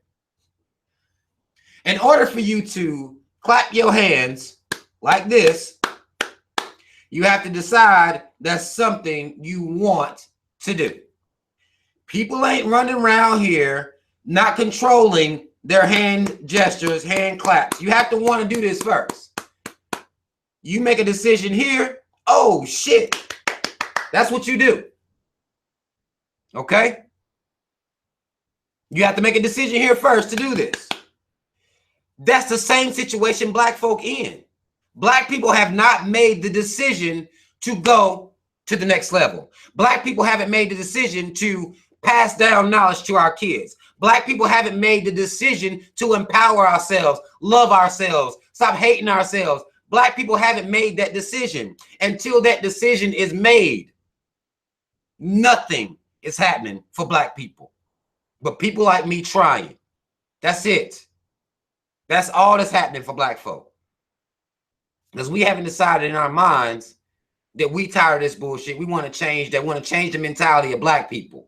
A: In order for you to clap your hands like this, you have to decide that's something you want to do. People ain't running around here not controlling their hand gestures, hand claps. You have to want to do this first. You make a decision here. Oh, shit. That's what you do. Okay? You have to make a decision here first to do this. That's the same situation black folk in. Black people have not made the decision to go to the next level. Black people haven't made the decision to pass down knowledge to our kids. Black people haven't made the decision to empower ourselves, love ourselves, stop hating ourselves. Black people haven't made that decision. Until that decision is made, nothing is happening for black people. But people like me trying. That's it. That's all that's happening for black folk. Because we haven't decided in our minds that we tired of this bullshit. We want to change that. We want to change the mentality of black people.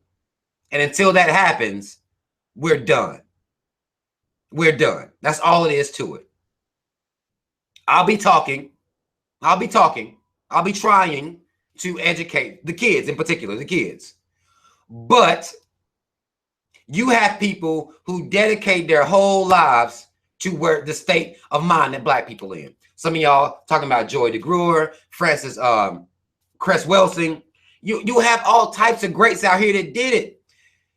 A: And until that happens, we're done. We're done. That's all it is to it. I'll be talking. I'll be trying to educate the kids, in particular, the kids. But you have people who dedicate their whole lives to where the state of mind that black people in. Some of y'all talking about Joy DeGruyer, Francis Cress Welsing. You have all types of greats out here that did it.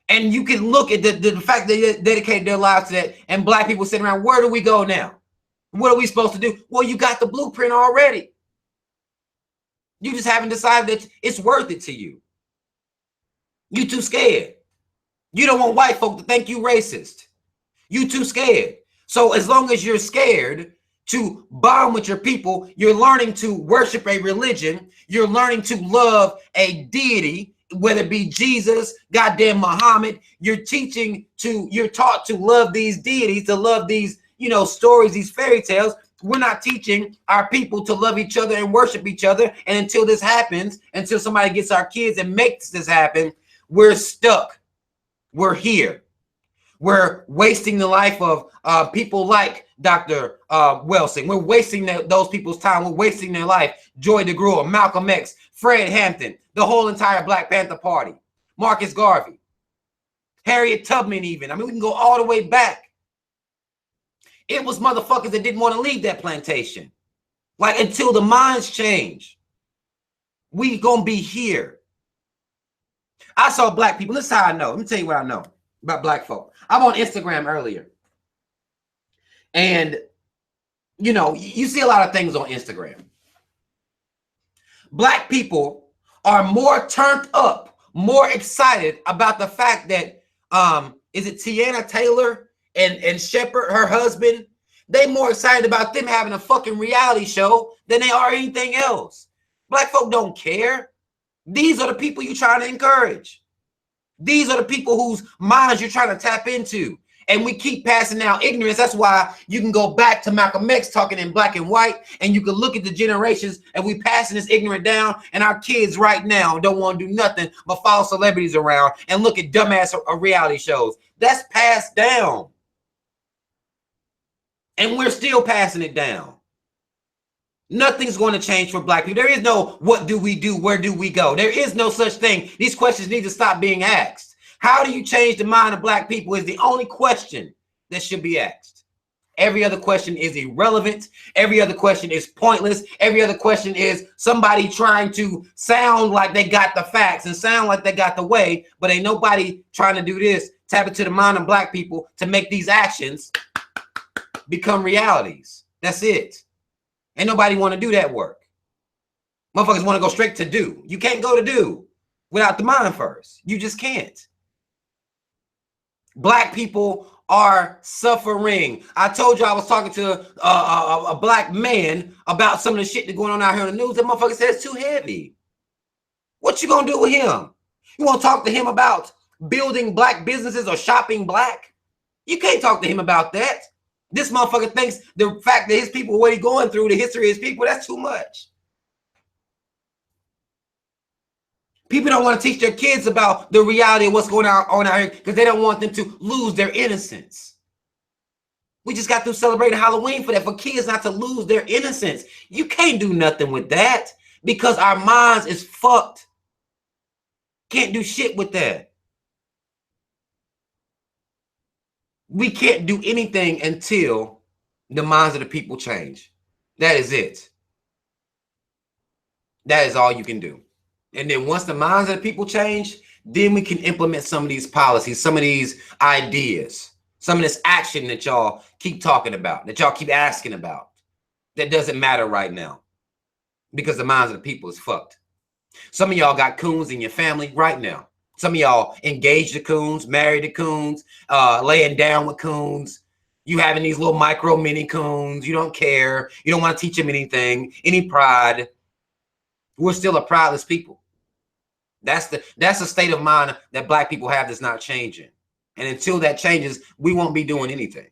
A: And you can look at the fact that they dedicated their lives to that, and black people sitting around, where do we go now? What are we supposed to do? Well, you got the blueprint already. You just haven't decided that it's worth it to you. You too scared. You don't want white folk to think you racist. You too scared. So as long as you're scared to bond with your people, you're learning to worship a religion. You're learning to love a deity, whether it be Jesus, goddamn Muhammad. You're taught to love these deities, to love these, stories, these fairy tales. We're not teaching our people to love each other and worship each other. And until this happens, until somebody gets our kids and makes this happen, we're stuck. We're here. We're wasting the life of people like Dr. Welsing. We're wasting those people's time. We're wasting their life. Joy DeGruyer, Malcolm X, Fred Hampton, the whole entire Black Panther Party, Marcus Garvey, Harriet Tubman even. I mean, we can go all the way back. It was motherfuckers that didn't want to leave that plantation. Like, until the minds change, we gonna be here. I saw black people. This is how I know. Let me tell you what I know about black folk. I'm on Instagram earlier. And, you see a lot of things on Instagram. Black people are more turned up, more excited about the fact that, is it Tiana Taylor and Shepard, her husband? They more excited about them having a fucking reality show than they are anything else. Black folk don't care. These are the people you're trying to encourage. These are the people whose minds you're trying to tap into. And we keep passing down ignorance. That's why you can go back to Malcolm X talking in black and white, and you can look at the generations, and we passing this ignorant down, and our kids right now don't want to do nothing but follow celebrities around and look at dumbass reality shows. That's passed down. And we're still passing it down. Nothing's going to change for black people. There is no what do we do? Where do we go? There is no such thing. These questions need to stop being asked. How do you change the mind of black people is the only question that should be asked. Every other question is irrelevant. Every other question is pointless. Every other question is somebody trying to sound like they got the facts and sound like they got the way, but ain't nobody trying to do this tap into the mind of black people to make these actions become realities. That's it. Ain't nobody want to do that work. Motherfuckers want to go straight to do. You can't go to do without the mind first. You just can't. Black people are suffering. I told you I was talking to a black man about some of the shit that's going on out here in the news. That motherfucker says it's too heavy. What you gonna do with him? You want to talk to him about building black businesses or shopping black? You can't talk to him about that. This motherfucker thinks the fact that his people, what he's going through, the history of his people, that's too much. People don't want to teach their kids about the reality of what's going on out here because they don't want them to lose their innocence. We just got through celebrating Halloween for that, for kids not to lose their innocence. You can't do nothing with that because our minds is fucked. Can't do shit with that. We can't do anything until the minds of the people change. That is it. That is all you can do. And then once the minds of the people change, then we can implement some of these policies, some of these ideas, some of this action that y'all keep talking about, that y'all keep asking about. That doesn't matter right now because the minds of the people is fucked. Some of y'all got coons in your family right now. Some of y'all engaged to coons, married to coons, laying down with coons. You having these little micro mini coons. You don't care. You don't want to teach them anything, any pride. We're still a proudless people. That's the state of mind that black people have that's not changing. And until that changes, we won't be doing anything.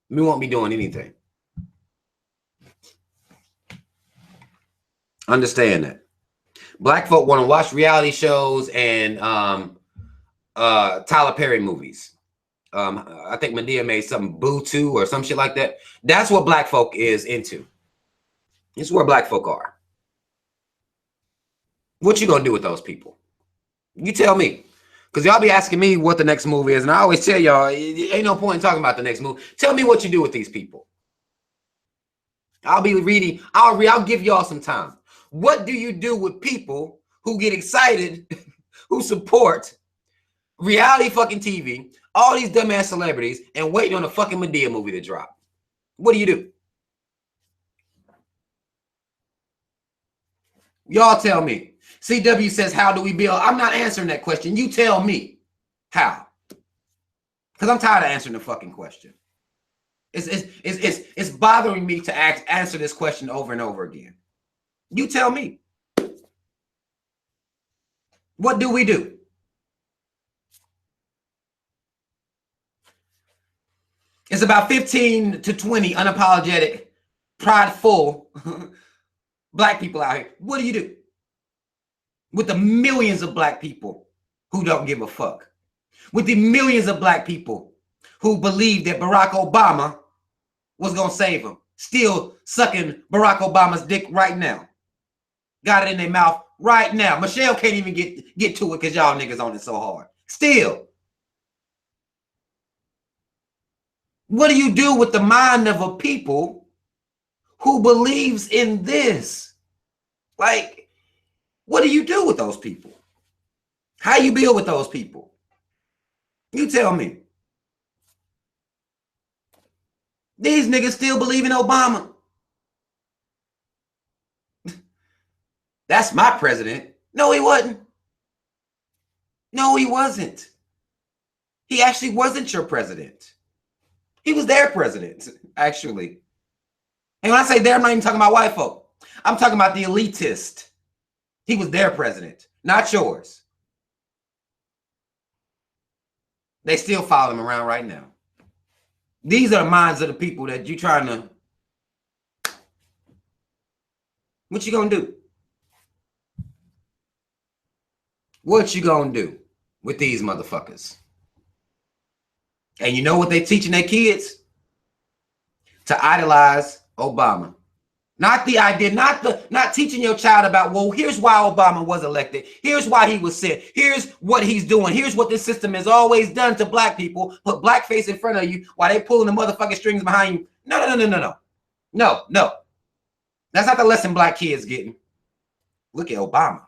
A: We won't be doing anything. Understand that. Black folk want to watch reality shows and Tyler Perry movies. I think Madea made some Boo 2 or some shit like that. That's what black folk is into. It's where black folk are. What you gonna do with those people? You tell me. Because y'all be asking me what the next movie is, and I always tell y'all, ain't no point in talking about the next movie. Tell me what you do with these people. I'll be reading. I'll give y'all some time. What do you do with people who get excited, who support reality fucking TV, all these dumbass celebrities, and waiting on a fucking Madea movie to drop? What do you do? Y'all tell me. CW says, how do we build? I'm not answering that question. You tell me how. Because I'm tired of answering the fucking question. It's bothering me to answer this question over and over again. You tell me. What do we do? It's about 15 to 20 unapologetic, prideful black people out here. What do you do with the millions of black people who don't give a fuck? With the millions of black people who believe that Barack Obama was going to save them, still sucking Barack Obama's dick right now. Got it in their mouth right now. Michelle can't even get to it because y'all niggas on it so hard. Still. What do you do with the mind of a people who believes in this? Like, what do you do with those people? How you build with those people? You tell me. These niggas still believe in Obama. That's my president. No, he wasn't. No, he wasn't. He actually wasn't your president. He was their president, actually. And when I say their, I'm not even talking about white folk. I'm talking about the elitist. He was their president, not yours. They still follow him around right now. These are the minds of the people that you're trying to... What you gonna do? What you gonna do with these motherfuckers? And you know what they teaching their kids? To idolize Obama. Not the idea, not teaching your child about, well, here's why Obama was elected. Here's why he was sent. Here's what he's doing. Here's what this system has always done to black people. Put blackface in front of you while they pulling the motherfucking strings behind you. No. That's not the lesson black kids getting. Look at Obama.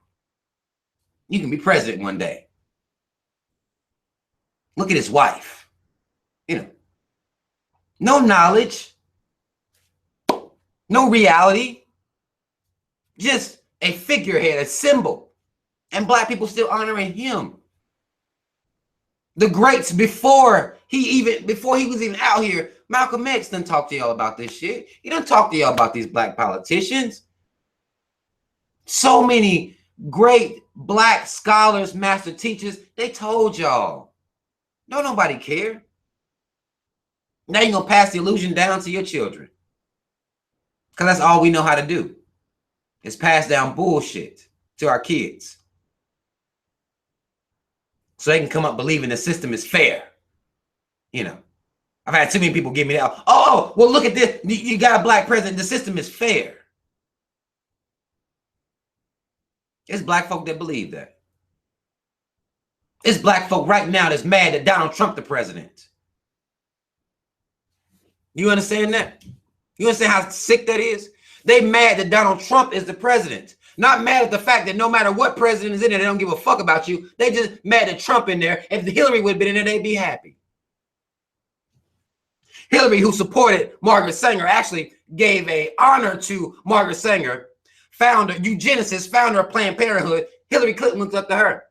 A: You can be president one day. Look at his wife. You know, no knowledge, no reality, just a figurehead, a symbol. And black people still honoring him. The greats before he was even out here, Malcolm X done talk to y'all about this shit. He done talk to y'all about these black politicians. So many great black scholars, master teachers, they told y'all. Don't nobody care. Now you're gonna pass the illusion down to your children. Because that's all we know how to do. Is pass down bullshit to our kids. So they can come up believing the system is fair. You know, I've had too many people give me that. Oh, well, look at this. You got a black president. The system is fair. It's black folk that believe that. It's black folk right now that's mad that Donald Trump the president. You understand that? You understand how sick that is? They mad that Donald Trump is the president. Not mad at the fact that no matter what president is in there, they don't give a fuck about you. They just mad at Trump in there. If Hillary would have been in there, they'd be happy. Hillary, who supported Margaret Sanger, actually gave an honor to Margaret Sanger, founder, eugenicist, founder of Planned Parenthood. Hillary Clinton looked up to her.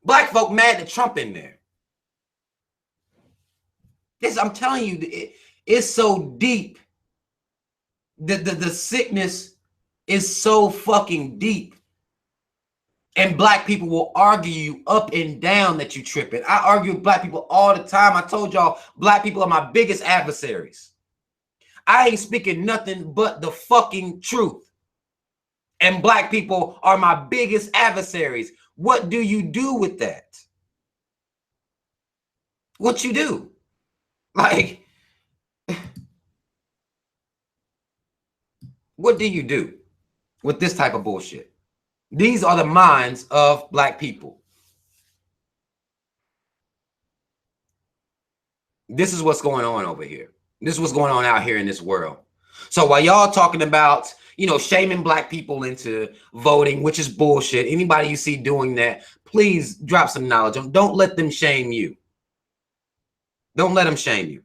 A: Black folk mad at Trump in there. I'm telling you, it's so deep. The sickness is so fucking deep. And black people will argue you up and down that you tripping. I argue with black people all the time. I told y'all, black people are my biggest adversaries. I ain't speaking nothing but the fucking truth. And black people are my biggest adversaries. What do you do with that? What you do? Like, what do you do with this type of bullshit? These are the minds of black people. This is what's going on over here. This is what's going on out here in this world. So while y'all talking about, you know, shaming black people into voting, which is bullshit. Anybody you see doing that, please drop some knowledge. Don't let them shame you. Don't let them shame you.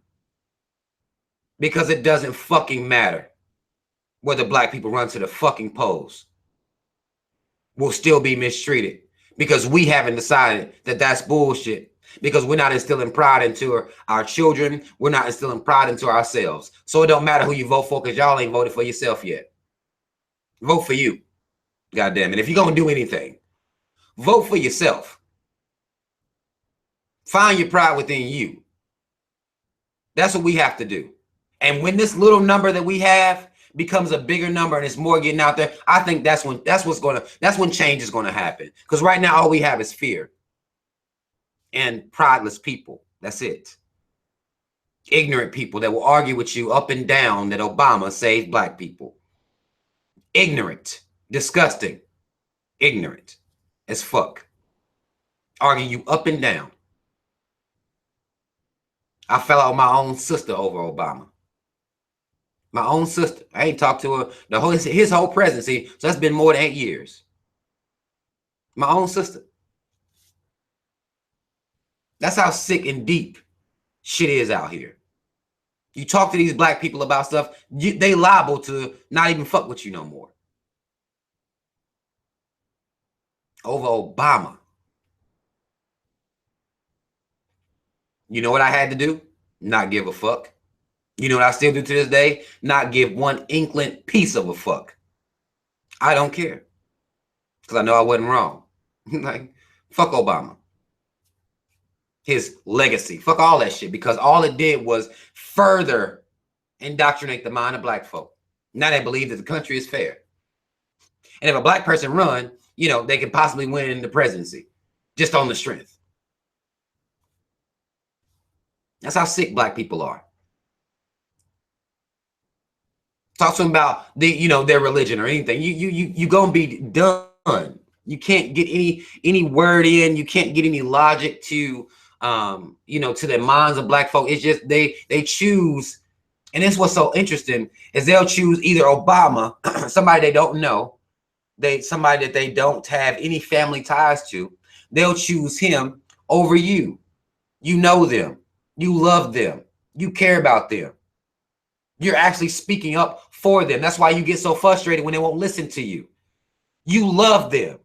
A: Because it doesn't fucking matter whether black people run to the fucking polls. We'll still be mistreated because we haven't decided that that's bullshit. Because we're not instilling pride into our children. We're not instilling pride into ourselves. So it don't matter who you vote for because y'all ain't voted for yourself yet. Vote for you. God damn it. If you're going to do anything, vote for yourself. Find your pride within you. That's what we have to do. And when this little number that we have becomes a bigger number and it's more getting out there, I think that's when change is going to happen. Because right now all we have is fear and prideless people. That's it. Ignorant people that will argue with you up and down that Obama saved black people. Ignorant, disgusting, ignorant as fuck. Argue you up and down. I fell out with my own sister over Obama. My own sister. I ain't talked to her his whole presidency. So that's been more than 8 years. My own sister. That's how sick and deep shit is out here. You talk to these black people about stuff, they liable to not even fuck with you no more. Over Obama. You know what I had to do? Not give a fuck. You know what I still do to this day? Not give one inkling piece of a fuck. I don't care. Because I know I wasn't wrong. Like, fuck Obama. His legacy. Fuck all that shit. Because all it did was further indoctrinate the mind of black folk. Now they believe that the country is fair. And if a black person run, you know, they can possibly win the presidency. Just on the strength. That's how sick black people are. Talk to them about their religion or anything. You gonna be done. You can't get any word in. You can't get any logic to to the minds of black folk. It's just they choose, and this what's so interesting is they'll choose either Obama, somebody they don't know, somebody that they don't have any family ties to. they'll choose him over you. You know them. You love them. You care about them. You're actually speaking up for them. That's why you get so frustrated when they won't listen to you. You love them,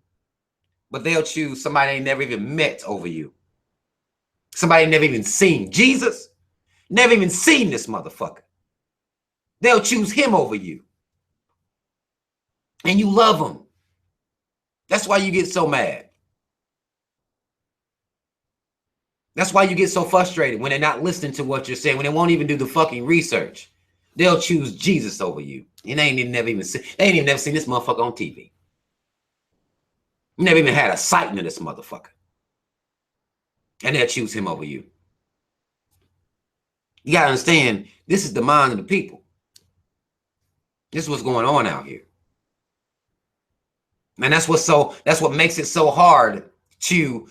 A: but they'll choose somebody they never even met over you. Somebody never even seen. Jesus, never even seen this motherfucker. They'll choose him over you. And you love him. That's why you get so mad. That's why you get so frustrated when they're not listening to what you're saying, when they won't even do the fucking research. They'll choose Jesus over you. And they ain't even never seen this motherfucker on TV. You never even had a sighting of this motherfucker. And they'll choose him over you. You gotta understand, this is the mind of the people. This is what's going on out here. And that's what makes it so hard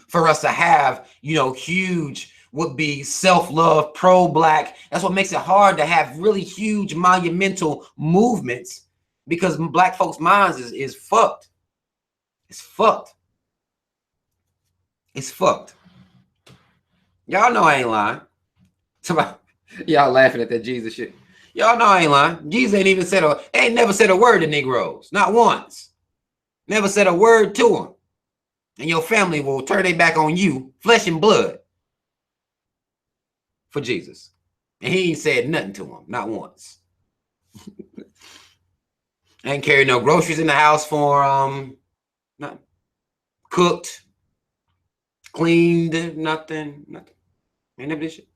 A: for us to have, huge would be self-love, pro-black. That's what makes it hard to have really huge monumental movements, because black folks' minds is fucked. It's fucked. It's fucked. Y'all know I ain't lying. Y'all laughing at that Jesus shit. Y'all know I ain't lying. Jesus ain't never said a word to Negroes. Not once. Never said a word to them. And your family will turn their back on you, flesh and blood, for Jesus. And he ain't said nothing to them, not once. Ain't carried no groceries in the house for nothing. Cooked, cleaned, nothing. Ain't never did shit.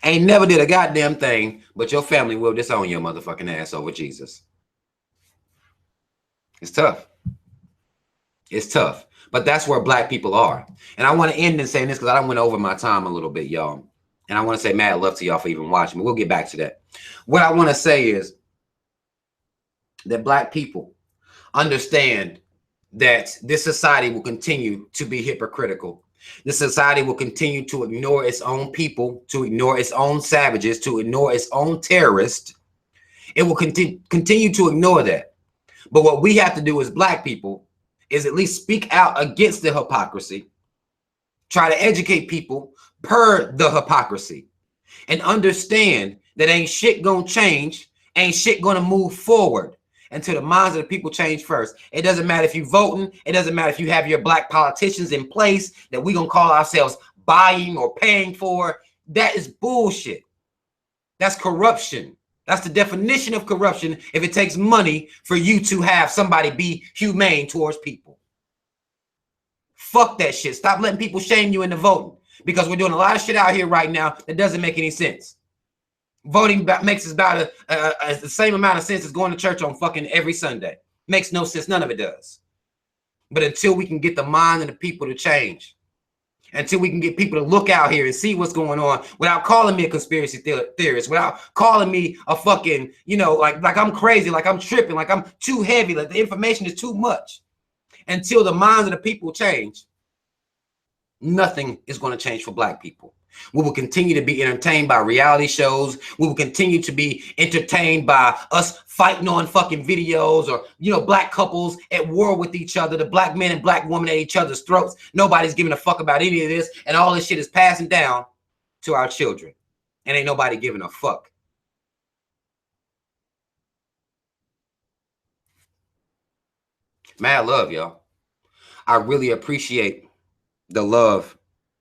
A: Ain't never did a goddamn thing, but your family will disown your motherfucking ass over Jesus. It's tough. It's tough. But that's where black people are. And I want to end in saying this because I went over my time a little bit, y'all. And I want to say mad love to y'all for even watching, but we'll get back to that. What I want to say is that black people understand that this society will continue to be hypocritical. This society will continue to ignore its own people, to ignore its own savages, to ignore its own terrorists. It will continue to ignore that. But what we have to do as black people is at least speak out against the hypocrisy, try to educate people per the hypocrisy, and understand that ain't shit gonna change, ain't shit gonna move forward until the minds of the people change first. It doesn't matter if you're voting, it doesn't matter if you have your black politicians in place that we gonna call ourselves buying or paying for. That is bullshit. That's corruption. That's the definition of corruption, if it takes money for you to have somebody be humane towards people. Fuck that shit. Stop letting people shame you into voting, because we're doing a lot of shit out here right now that doesn't make any sense. Voting makes us about the same amount of sense as going to church on fucking every Sunday. Makes no sense. None of it does. But until we can get the mind of the people to change, until we can get people to look out here and see what's going on without calling me a conspiracy theorist, without calling me a fucking, like I'm crazy, like I'm tripping, like I'm too heavy, like the information is too much. Until the minds of the people change, nothing is going to change for black people. We will continue to be entertained by reality shows. We will continue to be entertained by us fighting on fucking videos, or, black couples at war with each other, the black men and black women at each other's throats. Nobody's giving a fuck about any of this. And all this shit is passing down to our children. And ain't nobody giving a fuck. Mad love, y'all. I really appreciate the love.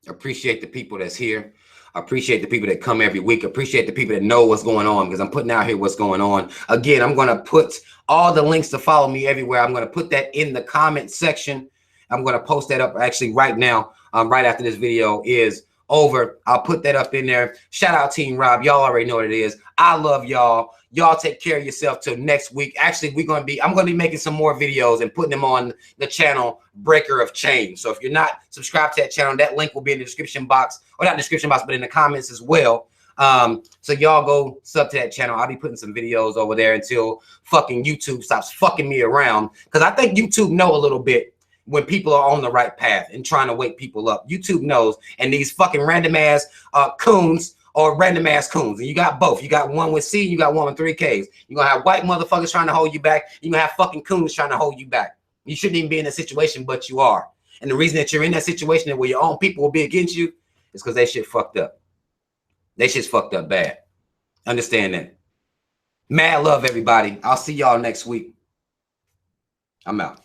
A: Appreciate the people that's here. Appreciate the people that come every week. Appreciate the people that know what's going on, because I'm putting out here what's going on. Again, I'm going to put all the links to follow me everywhere. I'm going to put that in the comment section. I'm going to post that up actually right now, right after this video is over. I'll put that up in there. Shout out Team Rob. Y'all already know what it is. I love y'all. Y'all take care of yourself till next week. Actually, I'm going to be making some more videos and putting them on the channel Breaker of Chains. So if you're not subscribed to that channel, that link will be in the description box, or not description box, but in the comments as well. So y'all go sub to that channel. I'll be putting some videos over there until fucking YouTube stops fucking me around, because I think YouTube know a little bit when people are on the right path and trying to wake people up. YouTube knows, and these fucking random ass coons or random ass coons. And you got both. You got one with C, you got one with 3 Ks. You're gonna have white motherfuckers trying to hold you back. You're gonna have fucking coons trying to hold you back. You shouldn't even be in a situation, but you are. And the reason that you're in that situation where your own people will be against you is because they shit fucked up. They shit's fucked up bad. Understand that. Mad love, everybody. I'll see y'all next week. I'm out.